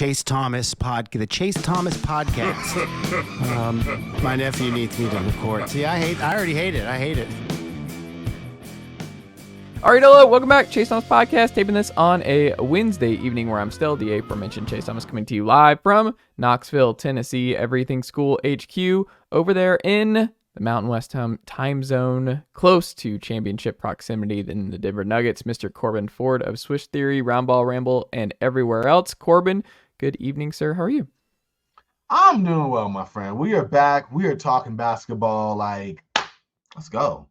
Chase Thomas podcast. My nephew needs me to record. See, I already hate it. I hate it. All right, hello, welcome back. Chase Thomas podcast, taping this on a Wednesday evening where I'm still the aforementioned Chase Thomas coming to you live from Knoxville, Tennessee, Everything School HQ over there in the Mountain West time zone, close to championship proximity than the Denver Nuggets, Mr. Corban Ford of Swish Theory, Roundball Ramble, and everywhere else. Corbin, good evening, sir. How are you? I'm doing well, my friend. We are back. We are talking basketball. Let's go.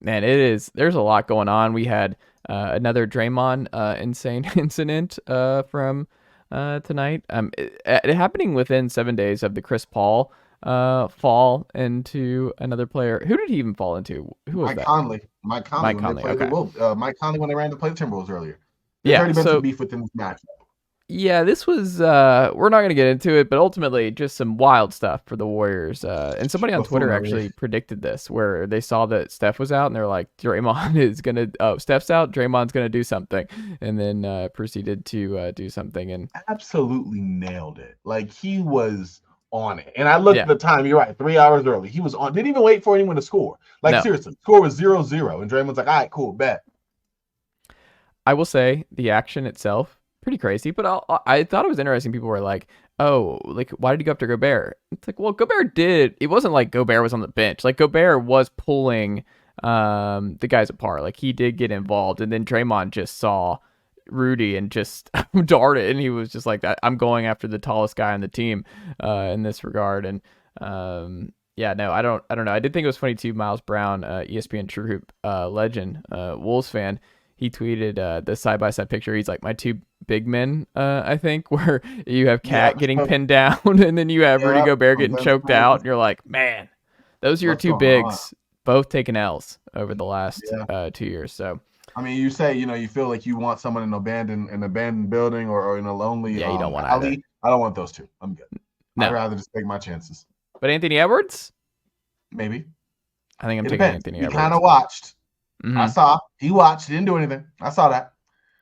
Man, there's a lot going on. We had another Draymond insane incident from tonight. It happening within 7 days of the Chris Paul fall into another player. Who did he even fall into? Who was that? Mike Conley. Okay. Mike Conley when they ran to play the Timberwolves earlier. There's already been some beef within this matchup. Yeah, this was, we're not going to get into it, but ultimately just some wild stuff for the Warriors. And somebody on Twitter actually predicted this, where they saw that Steph was out and they're like, Steph's out, Draymond's going to do something. And then proceeded to do something. And absolutely nailed it. He was on it. And I looked at the time, you're right, 3 hours early. He was on, didn't even wait for anyone to score. Seriously, score was 0-0. And Draymond's like, all right, cool, bet. I will say the action itself, pretty crazy, but I thought it was interesting. People were like, oh, why did he go after Gobert? It's like, well, Gobert did. It wasn't like Gobert was on the bench. Gobert was pulling the guys apart. He did get involved. And then Draymond just saw Rudy and just darted. And he was just like, I'm going after the tallest guy on the team in this regard. And I don't know. I did think it was funny too. Miles Brown, ESPN True Hoop legend, Wolves fan, he tweeted the side-by-side picture. He's like, my two big men, I think, where you have Cat getting pinned down and then you have Rudy Gobert getting choked out. And you're like, man, those are your two bigs, both taking L's over the last 2 years. So, I mean, you say, you feel like you want someone in an abandoned building or in a lonely you don't want alley. either. I don't want those two. I'm good. No. I'd rather just take my chances. But Anthony Edwards? Maybe. I think I'm taking Anthony Edwards. He kind of watched. Mm-hmm. I saw. He watched. He didn't do anything. I saw that.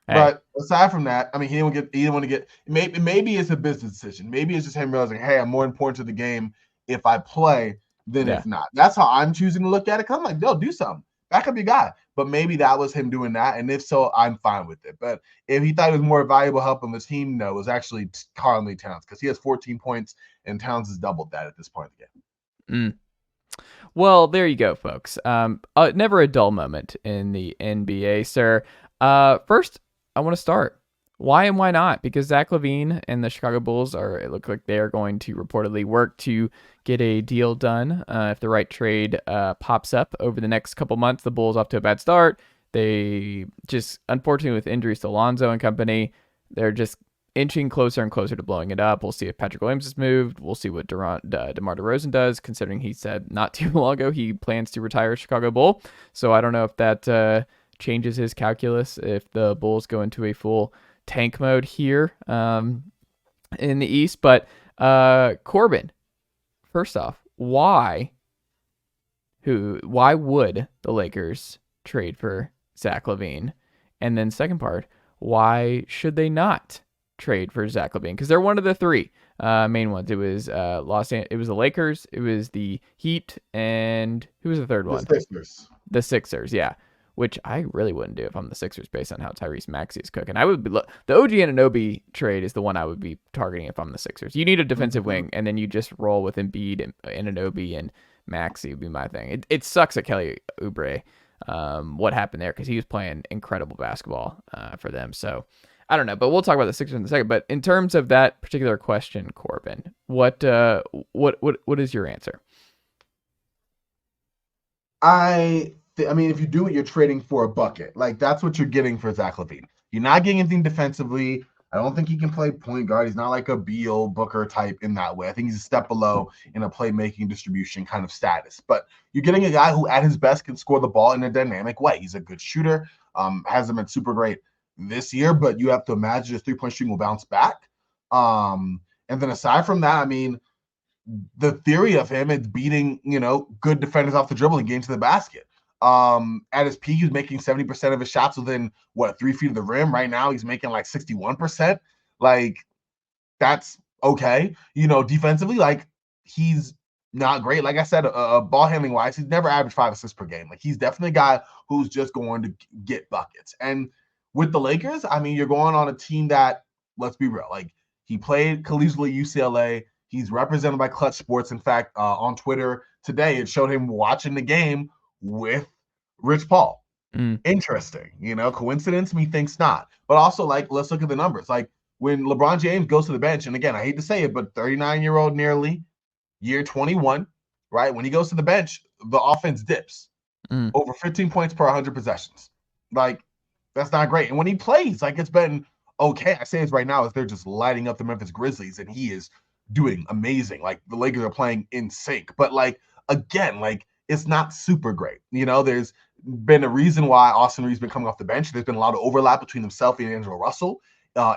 Hey. But aside from that, I mean, he didn't want to get. Maybe it's a business decision. Maybe it's just him realizing, hey, I'm more important to the game if I play than if not. That's how I'm choosing to look at it. Cause I'm like, yo, do something. Back up your guy. But maybe that was him doing that, and if so, I'm fine with it. But if he thought it was more valuable helping his team, no, it was actually Karl-Anthony Towns because he has 14 points and Towns has doubled that at this point in the game. Well, there you go, folks. Never a dull moment in the NBA, sir. First, I want to start. Why and why not? Because Zach LaVine and the Chicago Bulls it look like they are going to reportedly work to get a deal done. If the right trade pops up over the next couple months, the Bulls off to a bad start. They just, unfortunately, with injuries to Lonzo and company, they're just inching closer and closer to blowing it up. We'll see if Patrick Williams is moved. We'll see what DeMar DeRozan does, considering he said not too long ago he plans to retire Chicago Bull. So I don't know if that changes his calculus if the Bulls go into a full tank mode here in the East. But Corbin, first off, why would the Lakers trade for Zach LaVine? And then second part, why should they not trade for Zach LaVine? Because they're one of the three main ones. It was it was the Lakers, it was the Heat, and who was the third one? The Sixers, yeah. Which I really wouldn't do if I'm the Sixers based on how Tyrese Maxey is cooking. I would be the OG Anunoby trade is the one I would be targeting if I'm the Sixers. You need a defensive wing, and then you just roll with Embiid and Anunoby and Maxey would be my thing. It sucks at Kelly Oubre what happened there because he was playing incredible basketball for them. So I don't know, but we'll talk about the Sixers in a second. But in terms of that particular question, Corbin, what is your answer? I mean, if you do it, you're trading for a bucket. That's what you're getting for Zach LaVine. You're not getting anything defensively. I don't think he can play point guard. He's not like a Beal, Booker type in that way. I think he's a step below in a playmaking distribution kind of status. But you're getting a guy who at his best can score the ball in a dynamic way. He's a good shooter, hasn't been super great this year, but you have to imagine his three-point shooting will bounce back. And then aside from that, I mean, the theory of him is beating, good defenders off the dribble and getting to the basket. At his peak, he was making 70% of his shots within 3 feet of the rim. Right now, he's making 61%. that's okay. Defensively, like he's not great. Like I said, ball handling wise, he's never averaged 5 assists per game. Like he's definitely a guy who's just going to get buckets. And with the Lakers, I mean, you're going on a team that, let's be real, like he played collegiately UCLA. He's represented by Clutch Sports. In fact, on Twitter today, it showed him watching the game with Rich Paul. Interesting. Coincidence? Methinks not. But also, like, let's look at the numbers. Like when LeBron James goes to the bench, and again, I hate to say it, but 39-year-old nearly, year 21, right? When he goes to the bench, the offense dips over 15 points per 100 possessions. Like, that's not great. And when he plays, like, it's been okay. I say this right now as they're just lighting up the Memphis Grizzlies, and he is doing amazing. Like, the Lakers are playing in sync. But, like, again, like, it's not super great. There's been a reason why Austin Reeves been coming off the bench. There's been a lot of overlap between himself and D'Angelo Russell.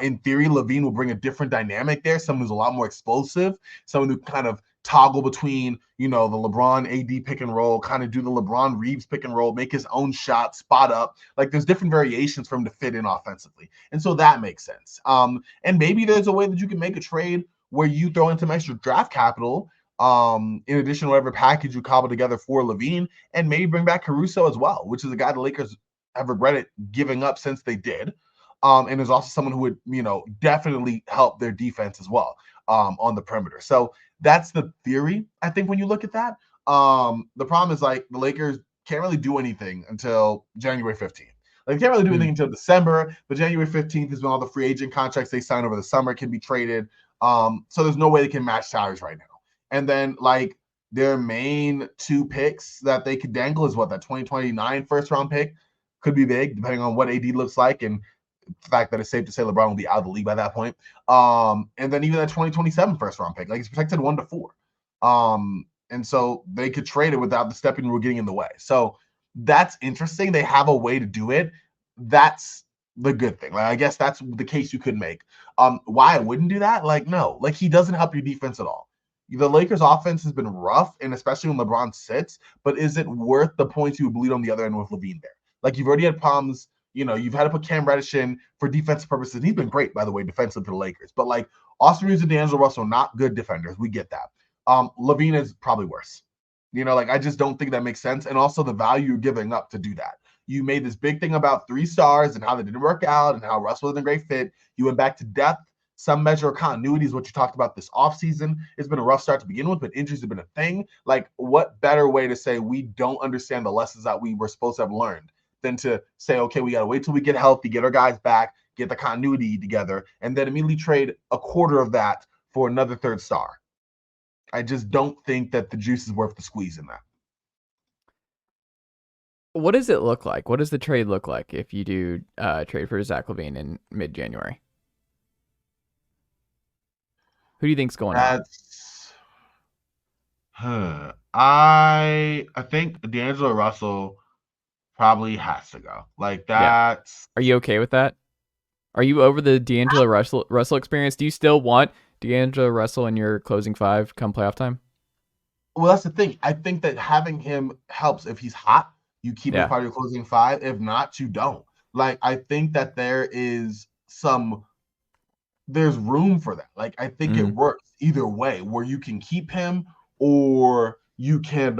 In theory, LaVine will bring a different dynamic there, someone who's a lot more explosive, someone who kind of toggle between, the LeBron AD pick and roll, kind of do the LeBron Reeves pick and roll, make his own shot, spot up. Like there's different variations for him to fit in offensively. And so that makes sense. And maybe there's a way that you can make a trade where you throw in some extra draft capital, in addition to whatever package you cobble together for LaVine, and maybe bring back Caruso as well, which is a guy the Lakers have regretted giving up since they did. And there's also someone who would, definitely help their defense as well, on the perimeter. So that's the theory, I think, when you look at that. The problem is, like, the Lakers can't really do anything until January 15th. Like, they can't really do anything until December, but January 15th is when all the free agent contracts they sign over the summer can be traded. So there's no way they can match salaries right now. And then, like, their main 2 picks that they could dangle is that 2029 first-round pick could be big, depending on what AD looks like, and the fact that it's safe to say LeBron will be out of the league by that point. And then even that 2027 first-round pick, like, it's protected 1 to 4. And so they could trade it without the stepping rule getting in the way. So that's interesting. They have a way to do it. That's the good thing. Like, I guess that's the case you could make. Why I wouldn't do that? Like, no. Like, he doesn't help your defense at all. The Lakers offense has been rough, and especially when LeBron sits, but is it worth the points you would bleed on the other end with LaVine there? Like, you've already had problems. You've had to put Cam Reddish in for defensive purposes. He's been great, by the way, defensive to the Lakers. But, like, Austin Reeves and D'Angelo Russell, not good defenders. We get that. LaVine is probably worse. Like, I just don't think that makes sense. And also the value you're giving up to do that. You made this big thing about 3 stars and how they didn't work out and how Russell wasn't a great fit. You went back to depth. Some measure of continuity is what you talked about this offseason. It's been a rough start to begin with, but injuries have been a thing. Like, what better way to say we don't understand the lessons that we were supposed to have learned than to say, okay, we got to wait till we get healthy, get our guys back, get the continuity together, and then immediately trade a quarter of that for another 3rd star. I just don't think that the juice is worth the squeeze in that. What does it look like? What does the trade look like if you do trade for Zach LaVine in mid-January? Who do you think's going on? I think D'Angelo Russell probably has to go. Like, that's... Yeah. Are you okay with that? Are you over the D'Angelo Russell experience? Do you still want D'Angelo Russell in your closing 5 come playoff time? Well, that's the thing. I think that having him helps. If he's hot, you keep him part of your closing 5. If not, you don't. Like, I think that there's room for that. Like, I think it works either way, where you can keep him or you can,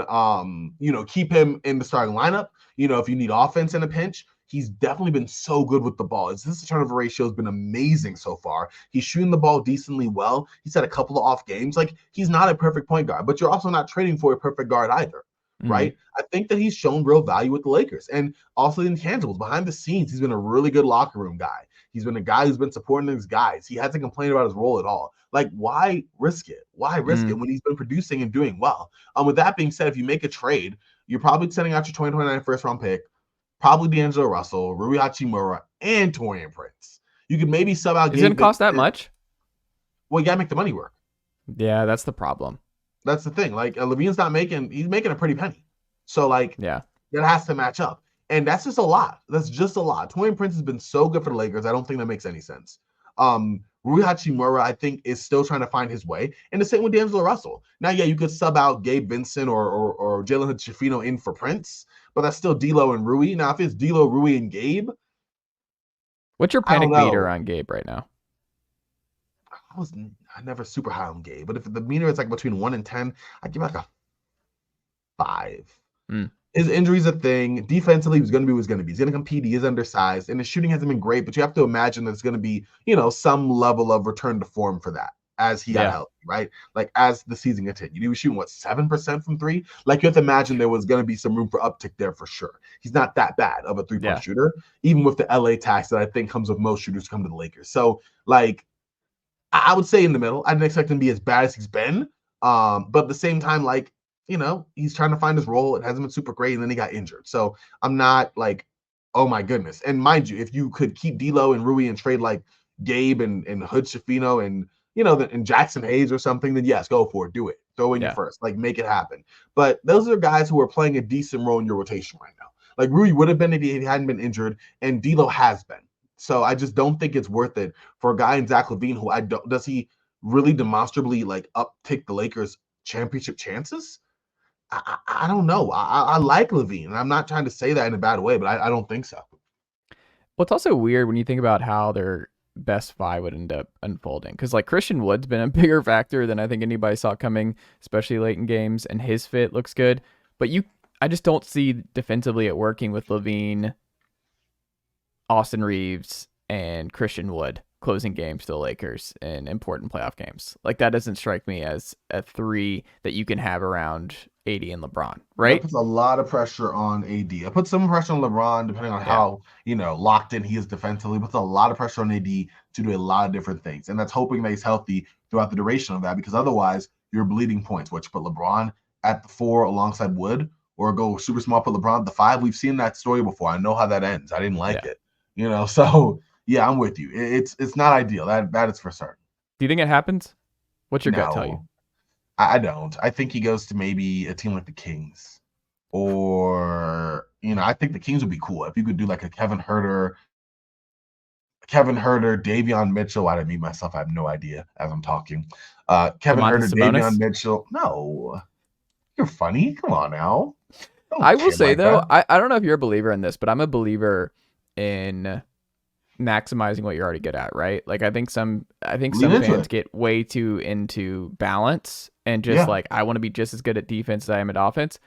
keep him in the starting lineup. If you need offense in a pinch, he's definitely been so good with the ball. His turnover ratio has been amazing so far. He's shooting the ball decently well. He's had a couple of off games. Like, he's not a perfect point guard, but you're also not trading for a perfect guard either. Right? I think that he's shown real value with the Lakers, and also the intangibles behind the scenes. He's been a really good locker room guy. He's been a guy who's been supporting his guys. He hasn't complained about his role at all. Like, why risk it? Why risk it when he's been producing and doing well? With that being said, if you make a trade, you're probably sending out your 2029 first-round pick, probably D'Angelo Russell, Rui Hachimura, and Taurean Prince. You could maybe sub out. Is it going to cost that much? Well, you got to make the money work. Yeah, that's the problem. That's the thing. Like, LaVine's he's making a pretty penny. So, like, that has to match up. And that's just a lot. That's just a lot. Taurean Prince has been so good for the Lakers. I don't think that makes any sense. Rui Hachimura, I think, is still trying to find his way. And the same with D'Angelo Russell. Now, you could sub out Gabe Vincent or Jalen Hood-Schifino in for Prince, but that's still D'Lo and Rui. Now, if it's D'Lo, Rui, and Gabe. What's your panic meter on Gabe right now? I never super high on Gabe, but if the meter is like between 1 and 10, I give like a 5. Mm. His injury's a thing. Defensively, he's going to be what's going to be. He's going to compete. He is undersized, and his shooting hasn't been great. But you have to imagine that it's going to be, some level of return to form for that as he got healthy, right? Like as the season continued, he was shooting 7% from three. Like you have to imagine there was going to be some room for uptick there for sure. He's not that bad of a 3-point shooter, even with the LA tax that I think comes with most shooters come to the Lakers. So like, I would say in the middle. I didn't expect him to be as bad as he's been, but at the same time, like, he's trying to find his role. It hasn't been super great, and then he got injured. So I'm not like, oh my goodness. And mind you, if you could keep D'Lo and Rui and trade like Gabe and Hood Schifino and and Jackson Hayes or something, then yes, go for it. Do it. Throw in your first. Like make it happen. But those are guys who are playing a decent role in your rotation right now. Like Rui would have been if he hadn't been injured, and D'Lo has been. So I just don't think it's worth it for a guy in Zach LaVine who does he really demonstrably like uptick the Lakers championship chances? I don't know. I like LaVine, and I'm not trying to say that in a bad way, but I don't think so. Well, it's also weird when you think about how their best five would end up unfolding, because like Christian Wood's been a bigger factor than I think anybody saw coming, especially late in games, and his fit looks good. But I just don't see defensively it working with LaVine, Austin Reeves, and Christian Wood closing games for the Lakers in important playoff games. Like that doesn't strike me as a three that you can have around AD and LeBron, right? That puts a lot of pressure on AD. I put some pressure on LeBron, depending on how locked in he is defensively. It puts a lot of pressure on AD to do a lot of different things, and that's hoping that he's healthy throughout the duration of that. Because otherwise, you're bleeding points. Which put LeBron at the 4 alongside Wood, or go super small, put LeBron at the 5. We've seen that story before. I know how that ends. I didn't like it. So yeah, I'm with you. It's not ideal. That is for certain. Do you think it happens? What's your gut tell you? I don't. I think he goes to maybe a team like the Kings, or I think the Kings would be cool if you could do like a Kevin Huerter, Davion Mitchell. I didn't mute myself. I have no idea as I'm talking. Kevin Huerter, Davion Mitchell. No, you're funny. Come on now. I will say though, I don't know if you're a believer in this, but I'm a believer in maximizing what you're already good at, right? Like I think some fans get way too into balance and just like I want to be just as good at defense as I am at offense.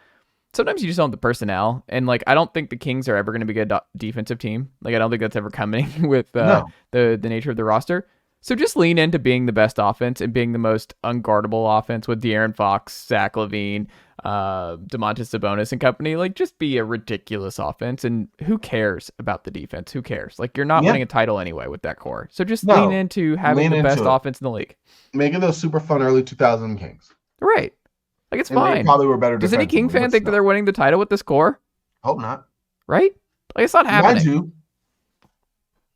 Sometimes you just don't have the personnel, and like I don't think the Kings are ever going to be a good defensive team. Like I don't think that's ever coming with the nature of the roster. So just lean into being the best offense and being the most unguardable offense with De'Aaron Fox, Zach LaVine, Domantas Sabonis and company. Like just be a ridiculous offense, and who cares about the defense? Who cares? Like you're not winning a title anyway with that core. So just lean into having the best offense in the league. Make it those super fun early 2000 Kings. Right. Like it's fine. They probably were better. Does any King fan think that they're winning the title with this core? Hope not. Right? Like it's not happening. I do.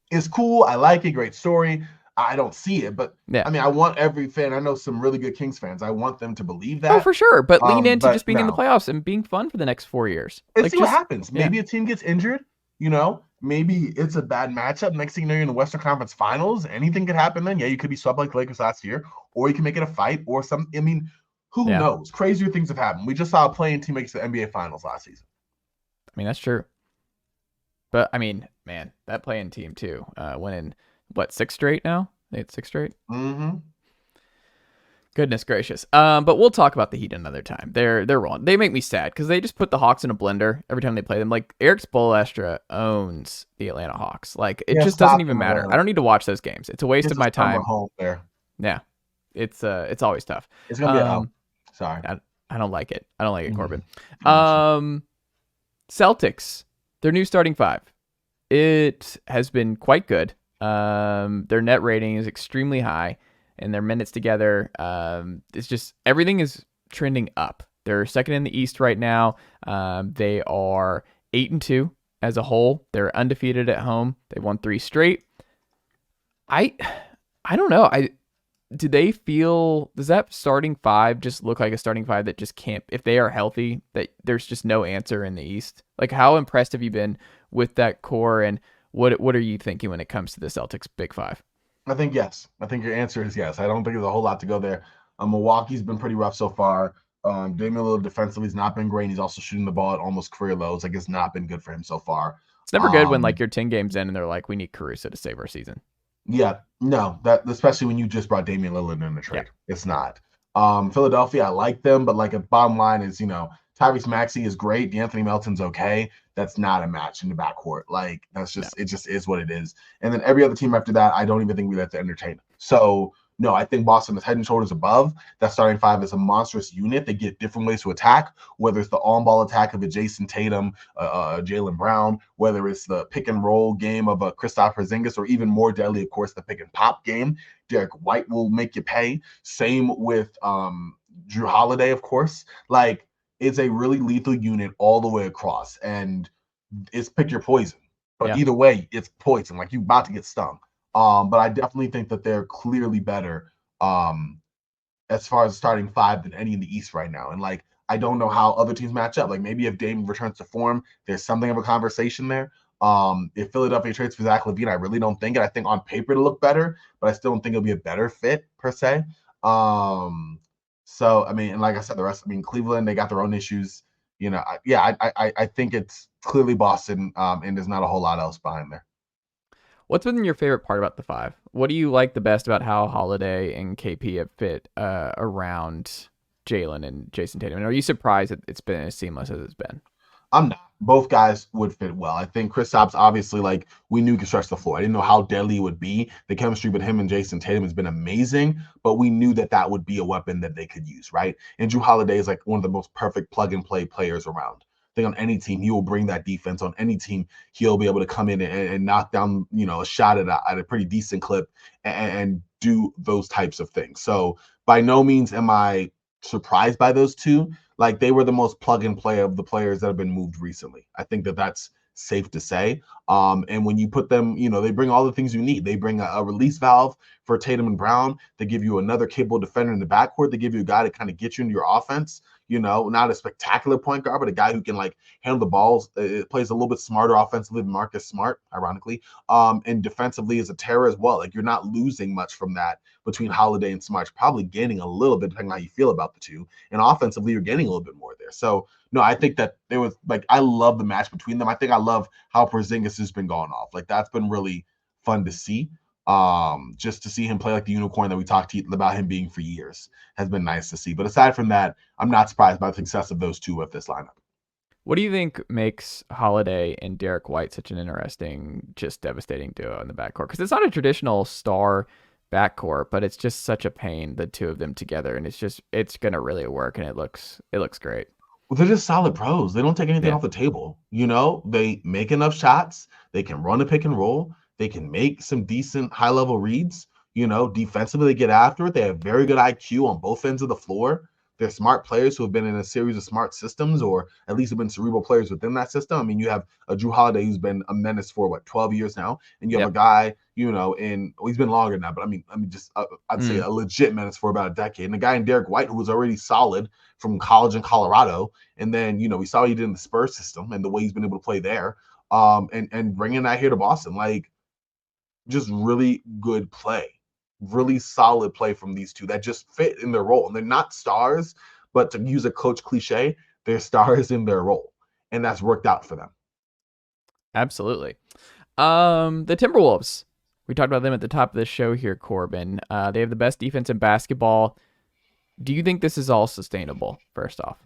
It's cool. I like it. Great story. I don't see it, but I mean, I want every fan. I know some really good Kings fans. I want them to believe that. Oh, for sure. But lean into just being in the playoffs and being fun for the next 4 years. And see what happens. Maybe a team gets injured. Maybe it's a bad matchup. Next thing you know, you're in the Western Conference Finals. Anything could happen then. Yeah, you could be swept like the Lakers last year, or you can make it a fight or something. I mean, who knows? Crazier things have happened. We just saw a play-in team make the NBA Finals last season. I mean, that's true. But, I mean, man, that play-in team, too, winning, 6 straight now? They had 6 straight? Mm-hmm. Goodness gracious. But we'll talk about the Heat another time. They're wrong. They make me sad because they just put the Hawks in a blender every time they play them. Like, Eric Spoelstra owns the Atlanta Hawks. Like, it just doesn't even matter. I don't need to watch those games. It's a waste of my time. Home there. Yeah. It's always tough. It's going to be sorry. I don't like it. I don't like it, Corban. Celtics, their new starting 5. It has been quite good. Their net rating is extremely high, and their minutes together, it's just everything is trending up. They're second in the East right now. They are 8-2 as a whole. They're undefeated at home. They won 3 straight. I don't know. Do they feel, does that starting 5 just look like a starting 5 that just can't, if they are healthy, that there's just no answer in the East? Like, how impressed have you been with that core, and what are you thinking when it comes to the Celtics Big 5? I think yes. I think your answer is yes. I don't think there's a whole lot to go there. Milwaukee's been pretty rough so far. Damian Lillard defensively has not been great. He's also shooting the ball at almost career lows. Like, it's not been good for him so far. It's never good when, like, you're 10 games in and they're like, we need Caruso to save our season. Yeah, no, that especially when you just brought Damian Lillard in the Yeah. trade. It's not. Philadelphia, I like them, but like a bottom line is, Tyrese Maxey is great. D'Anthony Melton's okay. That's not a match in the backcourt. Like that's No. just it just is what it is. And then every other team after that, I don't even think we have to entertain. So no, I think Boston is head and shoulders above. That starting five is a monstrous unit. They get different ways to attack, whether it's the on-ball attack of a Jason Tatum, Jaylen Brown, whether it's the pick and roll game of a Kristaps Porzingis, or even more deadly, of course, the pick and pop game. Derek White will make you pay. Same with Drew Holiday, of course. Like it's a really lethal unit all the way across, and it's pick your poison. But Yeah. either way, it's poison. Like you're about to get stung. But I definitely think that they're clearly better as far as starting five than any in the East right now. And like I don't know how other teams match up. Like maybe if Dame returns to form, there's something of a conversation there. If Philadelphia trades for Zach LaVine, I really don't think it. I think on paper it'll look better, but I still don't think it'll be a better fit per se. So I mean, and like I said, the rest. I mean, Cleveland, they got their own issues. I think it's clearly Boston, and there's not a whole lot else behind there. What's been your favorite part about the five? What do you like the best about how Holiday and KP have fit around Jalen and Jason Tatum? And are you surprised that it's been as seamless as it's been? I'm not. Both guys would fit well. I think Kristaps obviously, like we knew he could stretch the floor. I didn't know how deadly it would be. The chemistry with him and Jason Tatum has been amazing, but we knew that that would be a weapon that they could use, right? And Drew Holiday is like one of the most perfect plug and play players around. I think on any team, he will bring that defense. On any team, he'll be able to come in and knock down, a shot at a pretty decent clip and do those types of things. So by no means am I surprised by those two. Like they were the most plug and play of the players that have been moved recently. I think that that's safe to say. And when you put them, they bring all the things you need. They bring a release valve for Tatum and Brown. They give you another capable defender in the backcourt. They give you a guy to kind of get you into your offense. Not a spectacular point guard, but a guy who can like handle the balls. It plays a little bit smarter offensively than Marcus Smart, ironically. And defensively is a terror as well. Like you're not losing much from that between Holiday and Smart. You're probably gaining a little bit depending on how you feel about the two. And offensively, you're getting a little bit more there. So no, I think that there was like I love the match between them. I think I love how Porzingis has been going off. Like that's been really fun to see. Just to see him play like the unicorn that we talked about him being for years has been nice to see. But aside from that, I'm not surprised by the success of those two with this lineup. What do you think makes Holiday and Derek White such an interesting, just devastating duo in the backcourt? Because it's not a traditional star backcourt, but it's just such a pain, the two of them together, and it's gonna really work, and it looks great. Well, they're just solid pros. They don't take anything Yeah. off the table. They make enough shots. They can run a pick and roll. They can make some decent high level reads. Defensively, they get after it. They have very good IQ on both ends of the floor. They're smart players who have been in a series of smart systems, or at least have been cerebral players within that system. I mean, you have a Drew Holiday who's been a menace for 12 years now, and you have a guy, he's been longer now, but I'd say a legit menace for about a decade. And a guy in Derek White who was already solid from college in Colorado, and then we saw what he did in the Spurs system and the way he's been able to play there, and bringing that here to Boston, like just really good play. Really solid play from these two that just fit in their role. And they're not stars, but to use a coach cliche, they're stars in their role. And that's worked out for them. Absolutely. The Timberwolves. We talked about them at the top of the show here, Corban. They have the best defense in basketball. Do you think this is all sustainable, first off?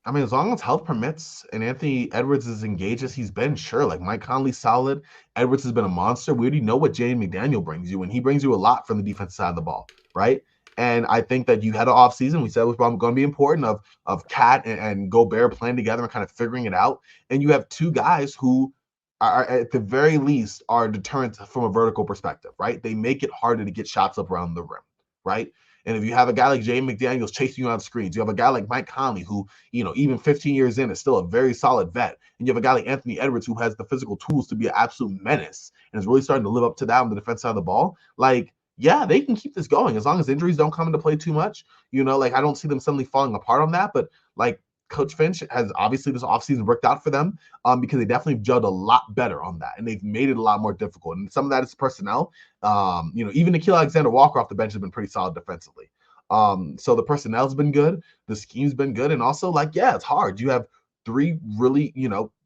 I mean, as long as health permits and Anthony Edwards is engaged as he's been, sure. Like Mike Conley's solid. Edwards has been a monster. We already know what Jaden McDaniel brings you, and he brings you a lot from the defensive side of the ball, right? And I think that you had an offseason. We said it was probably going to be important of Cat and Gobert playing together and kind of figuring it out. And you have two guys who are at the very least are deterrents from a vertical perspective, right? They make it harder to get shots up around the rim, right? And if you have a guy like Jaden McDaniels chasing you on screens, you have a guy like Mike Conley, who, even 15 years in is still a very solid vet. And you have a guy like Anthony Edwards, who has the physical tools to be an absolute menace and is really starting to live up to that on the defense side of the ball. Like, yeah, they can keep this going as long as injuries don't come into play too much. I don't see them suddenly falling apart on that. But like Coach Finch has obviously this offseason worked out for them because they definitely judged a lot better on that. And they've made it a lot more difficult. And some of that is personnel. Even Nickeil Alexander-Walker off the bench has been pretty solid defensively. So the personnel's been good. The scheme's been good. And also, it's hard. You have three really,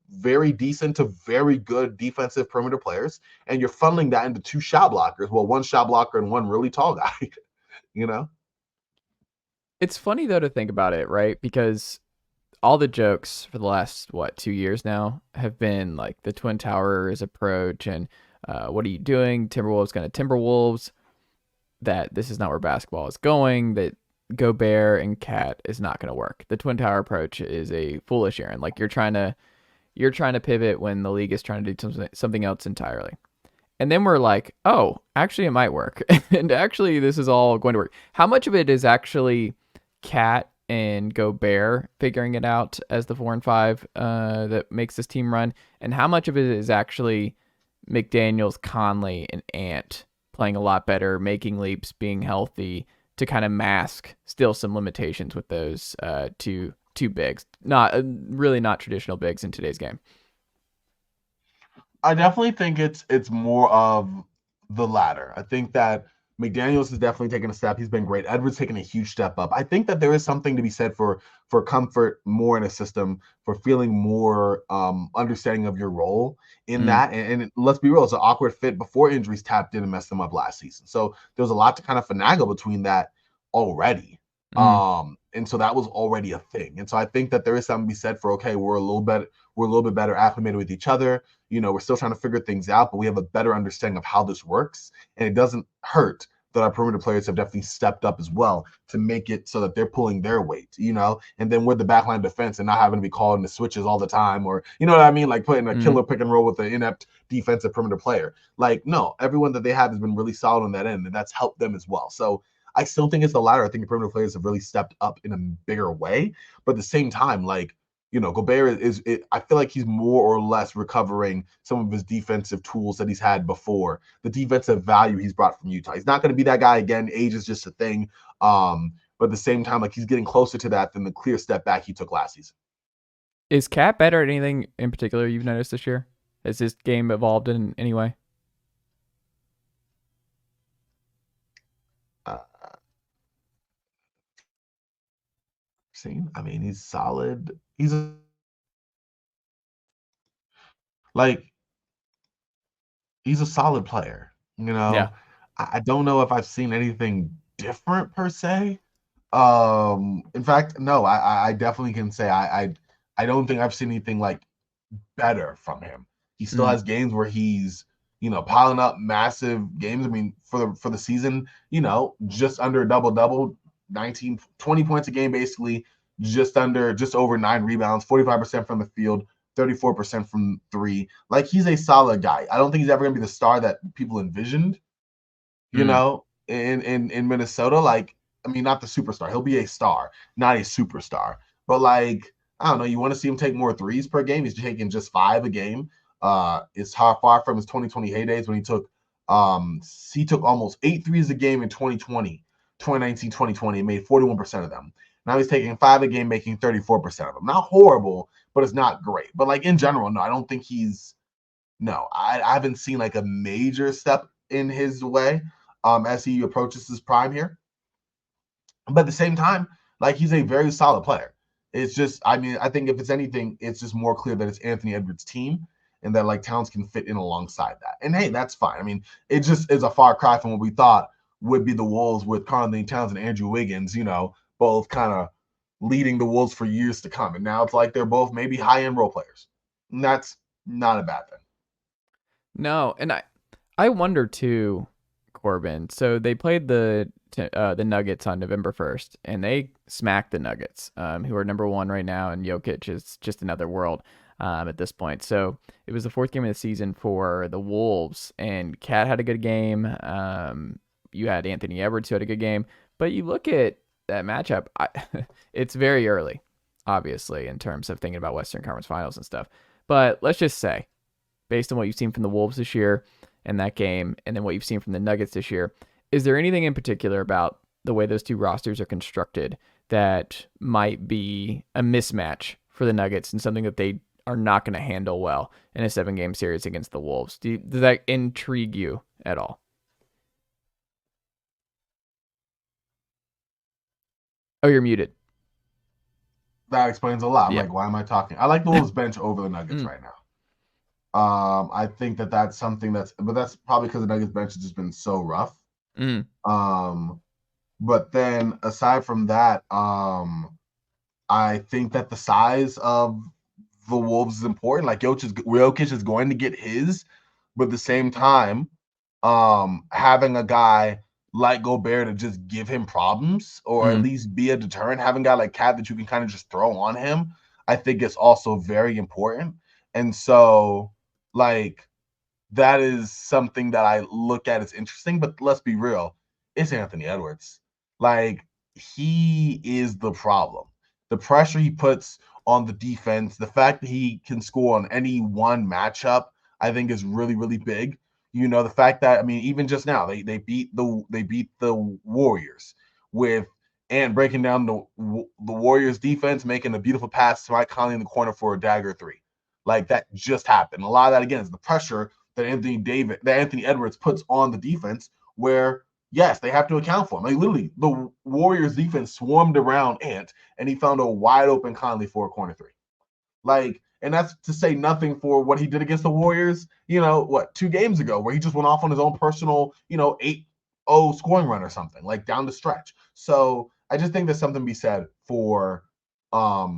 very decent to very good defensive perimeter players, and you're funneling that into 2 shot blockers. Well, 1 shot blocker and 1 really tall guy, you know? It's funny though to think about it, right? Because all the jokes for the last 2 years now have been like the Twin Towers approach and what are you doing? Timberwolves kind of Timberwolves. That this is not where basketball is going. That Gobert and Cat is not going to work. The Twin Tower approach is a foolish errand. Like you're trying to pivot when the league is trying to do something else entirely. And then we're like, oh, actually it might work. And actually this is all going to work. How much of it is actually Cat and Gobert figuring it out as the 4 and 5 that makes this team run? And how much of it is actually McDaniels, Conley, and Ant playing a lot better, making leaps, being healthy to kind of mask still some limitations with those two bigs? Not really not traditional bigs in today's game. I definitely think it's more of the latter. I think that McDaniels has definitely taken a step. He's been great. Edwards taken a huge step up. I think that there is something to be said for comfort more in a system, for feeling more understanding of your role in that. And let's be real, it's an awkward fit before injuries tapped in and messed them up last season. So there was a lot to kind of finagle between that already. And so that was already a thing. And so I think that there is something to be said for, okay, we're a little bit better acclimated with each other. You know, we're still trying to figure things out, but we have a better understanding of how this works. And it doesn't hurt that our perimeter players have definitely stepped up as well to make it so that they're pulling their weight, you know, and then with the backline defense and not having to be called into switches all the time, or, you know what I mean? Like putting a killer pick and roll with an inept defensive perimeter player. Like, no, everyone that they have has been really solid on that end, and that's helped them as well. So I still think it's the latter. I think the perimeter players have really stepped up in a bigger way, but at the same time, like, you know, Gobert I feel like he's more or less recovering some of his defensive tools that he's had before, the defensive value he's brought from Utah. He's not going to be that guy again. Age is just a thing. But at the same time, like he's getting closer to that than the clear step back he took last season. Is Cat better at anything in particular you've noticed this year? Has this game evolved in any way? I mean, he's solid. He's a solid player. You Yeah. know, I don't know if I've seen anything different per se. In fact, no, I definitely can say I don't think I've seen anything like better from him. He still has games where he's, you know, piling up massive games. I mean, for the season, you know, just under a double, 19, 20 points a game, basically, just over 9 rebounds, 45% from the field, 34% from 3. Like, he's a solid guy. I don't think he's ever gonna be the star that people envisioned, you know, in Minnesota. Like, I mean, not the superstar. He'll be a star, not a superstar. But like, I don't know, you want to see him take more threes per game. He's taking just 5 a game. It's far from his 2020 heydays when he took almost 8 threes a game in 2019, 2020, and made 41% of them. Now he's taking 5 a game, making 34% of them. Not horrible, but it's not great. But like in general, no, I don't think I haven't seen like a major step in his way as he approaches his prime here. But at the same time, like he's a very solid player. It's just, I mean, I think if it's anything, it's just more clear that it's Anthony Edwards' team and that like Towns can fit in alongside that. And hey, that's fine. I mean, it just is a far cry from what we thought would be the Wolves with Karl-Anthony Towns and Andrew Wiggins, you know, both kind of leading the Wolves for years to come. And now it's like they're both maybe high-end role players. And that's not a bad thing. No, and I wonder too, Corban. So they played the Nuggets on November 1st, and they smacked the Nuggets, who are number 1 right now, and Jokic is just another world at this point. So it was the 4th game of the season for the Wolves, and Cat had a good game. You had Anthony Edwards who had a good game, but you look at that matchup, it's very early, obviously, in terms of thinking about Western Conference Finals and stuff. But let's just say, based on what you've seen from the Wolves this year and that game, and then what you've seen from the Nuggets this year, is there anything in particular about the way those two rosters are constructed that might be a mismatch for the Nuggets and something that they are not going to handle well in a 7-game series against the Wolves? Does that intrigue you at all? Oh, you're muted. That explains a lot. I'm Yeah. like, why am I talking? I like the Wolves bench over the Nuggets right now. I think that's something but that's probably because the Nuggets bench has just been so rough. But then aside from that, I think that the size of the Wolves is important. Like Jokic is going to get his, but at the same time, having a guy like Gobert to just give him problems or at least be a deterrent, having a guy like Cat that you can kind of just throw on him, I think is also very important. And so, like, that is something that I look at as interesting. But let's be real, it's Anthony Edwards. Like, he is the problem. The pressure he puts on the defense, the fact that he can score on any one matchup, I think is really, really big. You know, the fact that, I mean, even just now, they beat the Warriors with and breaking down the Warriors defense, making a beautiful pass to Mike Conley in the corner for a dagger three. Like, that just happened. A lot of that, again, is the pressure that Anthony Edwards puts on the defense, where yes, they have to account for him. Like, literally, the Warriors defense swarmed around Ant, and he found a wide open Conley for a corner three. Like, and that's to say nothing for what he did against the Warriors, 2 games ago, where he just went off on his own personal, 8-0 scoring run or something, like down the stretch. So I just think there's something to be said for a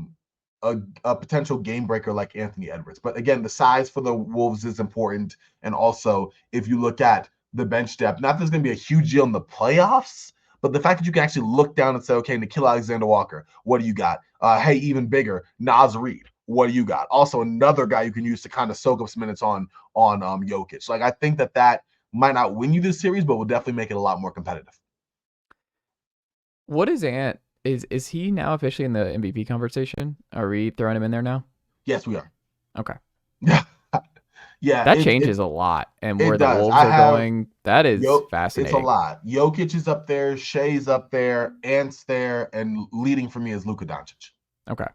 potential game breaker like Anthony Edwards. But again, the size for the Wolves is important. And also, if you look at the bench depth, not that there's going to be a huge deal in the playoffs, but the fact that you can actually look down and say, okay, Nickeil Alexander-Walker, what do you got? Hey, even bigger, Naz Reid, what do you got? Also, another guy you can use to kind of soak up some minutes on Jokic. Like, I think that might not win you this series, but will definitely make it a lot more competitive. What is Ant? Is he now officially in the MVP conversation? Are we throwing him in there now? Yes, we are. Okay. Yeah. That changes a lot. And where the does. Wolves are going, that is fascinating. It's a lot. Jokic is up there, Shea's up there, Ant's there, and leading for me is Luka Doncic. Okay.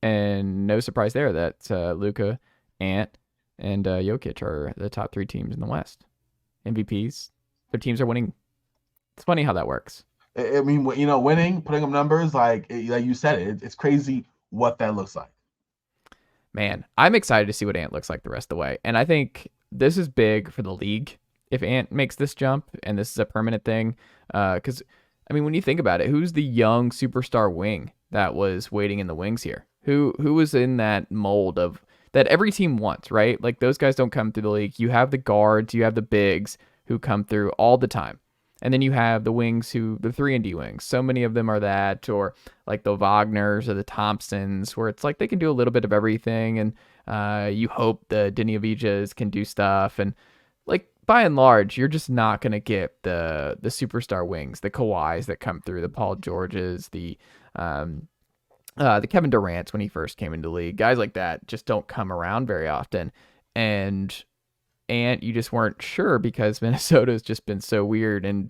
And no surprise there that Luka, Ant, and Jokic are the top 3 teams in the West. MVPs. Their teams are winning. It's funny how that works. I mean, winning, putting up numbers, like you said, it's crazy what that looks like. Man, I'm excited to see what Ant looks like the rest of the way. And I think this is big for the league if Ant makes this jump and this is a permanent thing. Because, I mean, when you think about it, who's the young superstar wing that was waiting in the wings here? Who was in that mold of that every team wants, right? Like, those guys don't come through the league. You have the guards, you have the bigs who come through all the time. And then you have the wings the 3-and-D wings. So many of them are that, or like the Wagners or the Thompsons, where it's like they can do a little bit of everything. And you hope the Denny Avdijas can do stuff. And like, by and large, you're just not going to get the superstar wings, the Kawhis that come through, the Paul Georges, the Kevin Durant's when he first came into the league. Guys like that just don't come around very often. And you just weren't sure because Minnesota's just been so weird and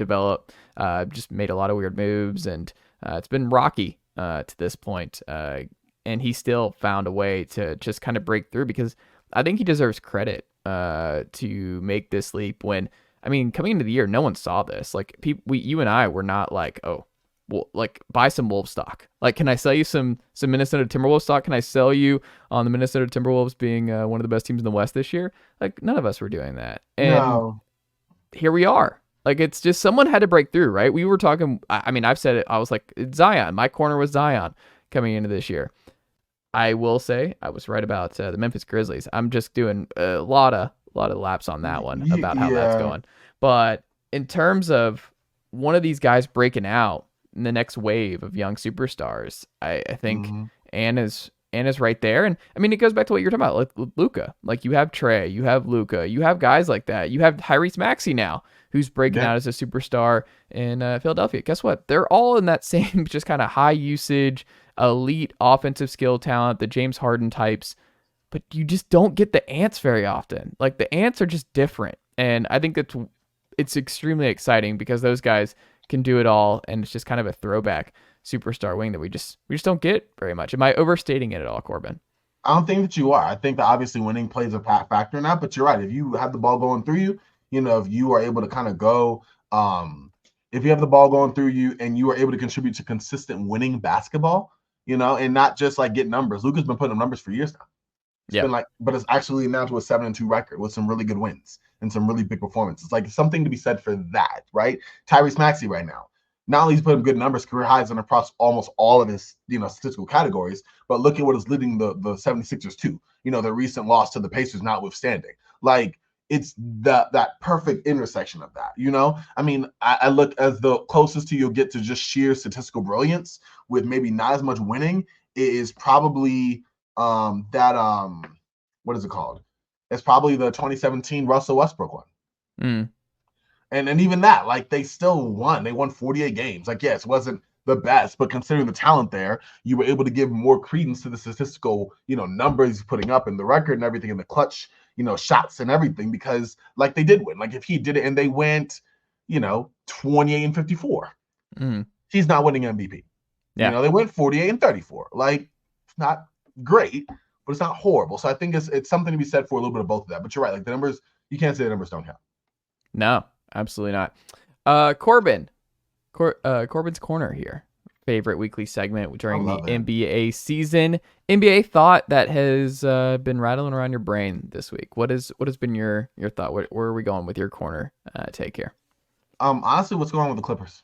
just made a lot of weird moves, and it's been rocky to this point. And he still found a way to just kind of break through, because I think he deserves credit to make this leap when, I mean, coming into the year, no one saw this. Like, you and I were not like, oh, well, like, buy some Wolves stock. Like, can I sell you some Minnesota Timberwolves stock? Can I sell you on the Minnesota Timberwolves being one of the best teams in the West this year? Like, none of us were doing that. And here we are. Like, it's just someone had to break through, right? We were talking, I mean, I've said it. I was like, it's Zion. My corner was Zion coming into this year. I will say I was right about the Memphis Grizzlies. I'm just doing a lot of laps on that one about how that's going. But in terms of one of these guys breaking out in the next wave of young superstars, I think Ant is right there. And I mean, it goes back to what you're talking about, like Luka. Like, you have Trey, you have Luka, you have guys like that. You have Tyrese Maxey now, who's breaking out as a superstar in Philadelphia. Guess what? They're all in that same just kind of high usage, elite offensive skill talent, the James Harden types. But you just don't get the Ants very often. Like, the Ants are just different. And I think it's extremely exciting because those guys can do it all, and it's just kind of a throwback superstar wing that we just don't get very much. Am I overstating it at all, Corban? I don't think that you are. I think that obviously winning plays a factor in that, but you're right. If you have the ball going through you, if you are able to kind of go, if you have the ball going through you and you are able to contribute to consistent winning basketball, and not just like get numbers. Luka's been putting up numbers for years now. It's Yeah. been like, but it's actually now to a 7-2 record with some really good wins and some really big performances. Like something to be said for that, right? Tyrese Maxey right now. Not only he's putting good numbers, career highs and across almost all of his, statistical categories, but look at what is leading the 76ers to, the recent loss to the Pacers notwithstanding. Like it's that perfect intersection of that, I mean, I look as the closest to you'll get to just sheer statistical brilliance with maybe not as much winning is probably what is it called? It's probably the 2017 Russell Westbrook one. Mm. And even that, like they still won. They won 48 games. Like, yes, it wasn't the best, but considering the talent there, you were able to give more credence to the statistical, numbers he's putting up and the record and everything in the clutch, shots and everything, because like they did win. Like if he did it and they went, 28-54, he's not winning MVP. Yeah. They went 48-34. Like it's not great, but it's not horrible. So I think it's something to be said for a little bit of both of that. But you're right. Like the numbers, you can't say the numbers don't count. No, absolutely not. Corban's Corner here. Favorite weekly segment during the NBA season. NBA thought that has been rattling around your brain this week. What has been your thought? Where are we going with your corner take here? Honestly, what's going on with the Clippers?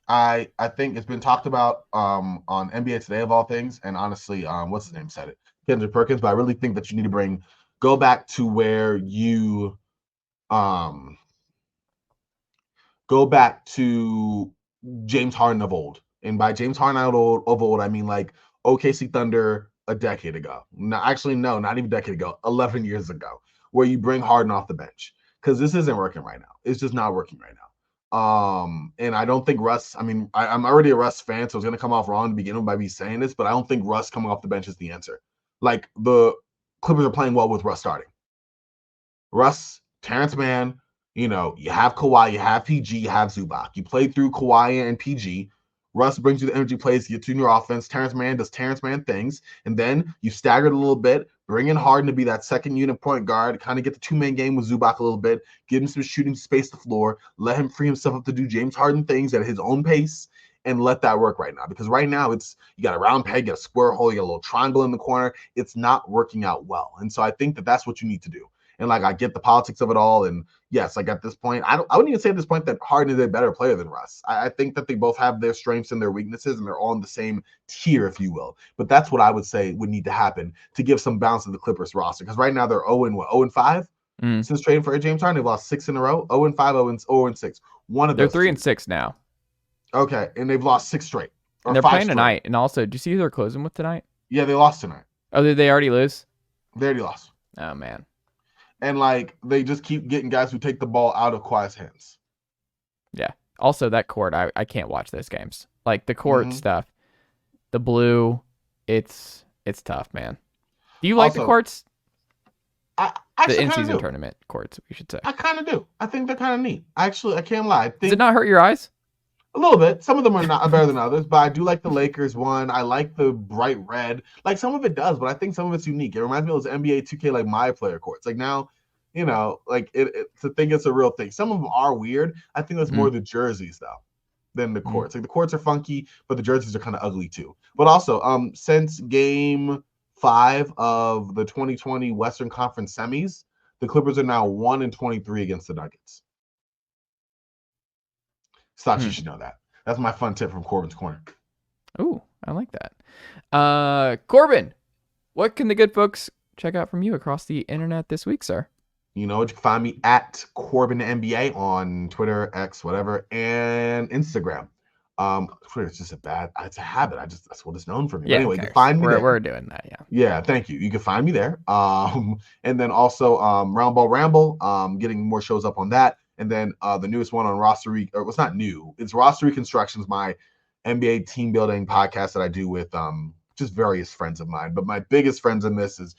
I think it's been talked about on NBA Today of all things, and honestly, what's his name said it, Kendrick Perkins. But I really think that you need to go back to where you go back to James Harden of old, and by James Harden of old, I mean like OKC Thunder a decade ago. No, actually, no, not even a decade ago, 11 years ago, where you bring Harden off the bench because this isn't working right now. It's just not working right now. And I don't think Russ, I mean, I'm already a Russ fan, so it's going to come off wrong to begin with by me saying this, but I don't think Russ coming off the bench is the answer. Like, the Clippers are playing well with Russ starting. Russ, Terrence Mann, you have Kawhi, you have PG, you have Zubac. You play through Kawhi and PG. Russ brings you the energy plays, gets you in your offense. Terrence Mann does Terrence Mann things. And then you stagger it a little bit, bring in Harden to be that second unit point guard, kind of get the two-man game with Zubac a little bit, give him some shooting space the floor, let him free himself up to do James Harden things at his own pace, and let that work right now. Because right now you got a round peg, you got a square hole, you got a little triangle in the corner. It's not working out well. And so I think that that's what you need to do. And like, I get the politics of it all. And yes, like at this point, I wouldn't even say at this point that Harden is a better player than Russ. I think that they both have their strengths and their weaknesses, and they're all in the same tier, if you will. But that's what I would say would need to happen to give some balance to the Clippers roster. Because right now they're 0-5 since trading for James Harden. They've lost 6 in a row, 0-5, 0-6. One of those. They're 3-6 now. Okay, and they've lost 6 straight. And they're playing tonight. And also, do you see who they're closing with tonight? Yeah, they lost tonight. Oh, did they already lose? They already lost. Oh, man. And, like, they just keep getting guys who take the ball out of Kawhi's hands. Yeah. Also, that court, I can't watch those games. Like, the court stuff, the blue, it's tough, man. Do you like the courts? The in-season tournament courts, we should say. I kind of do. I think they're kind of neat. Actually, I can't lie. Does it not hurt your eyes? A little bit. Some of them are not better than others, but I do like the Lakers one. I like the bright red. Like, some of it does, but I think some of it's unique. It reminds me of those NBA 2K, like, my player courts. Like, now, like, to think it's a real thing. Some of them are weird. I think that's more the jerseys, though, than the courts. Like, the courts are funky, but the jerseys are kind of ugly, too. But also, since Game 5 of the 2020 Western Conference semis, the Clippers are now 1-23 against the Nuggets. Thought you should know that. That's my fun tip from Corban's Corner. Ooh, I like that. Corban, what can the good folks check out from you across the internet this week, sir? You can find me at Corban NBA on Twitter, X, whatever, and Instagram. Twitter is just it's a habit. That's what it's known for me. Yeah, anyway, you can find me there. We're doing that, yeah. Yeah, thank you. You can find me there. And then also Round Ball Ramble, getting more shows up on that. And then the newest one on it's not new. It's Roster Reconstructions, my NBA team building podcast that I do with just various friends of mine. But my biggest friends in this is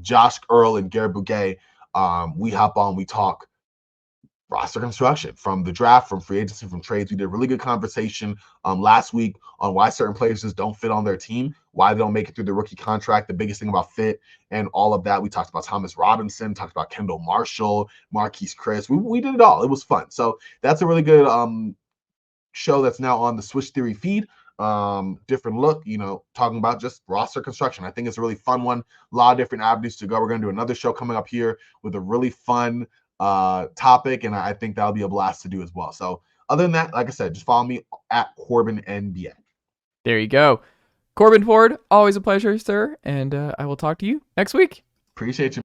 Josh Earl and Garrett Bouquet. We hop on, we talk roster construction from the draft, from free agency, from trades. We did a really good conversation last week on why certain players just don't fit on their team, why they don't make it through the rookie contract, the biggest thing about fit, and all of that. We talked about Thomas Robinson, talked about Kendall Marshall, Marquise Chris. We did it all. It was fun. So that's a really good show that's now on the Switch Theory feed. different look, talking about just roster construction. I think it's a really fun one. A lot of different avenues to go. We're going to do another show coming up here with a really fun topic, and I think that'll be a blast to do as well. So other than that, like I said, just follow me at Corban NBA. There you go. Corban Ford, always a pleasure, sir, and I will talk to you next week. Appreciate you.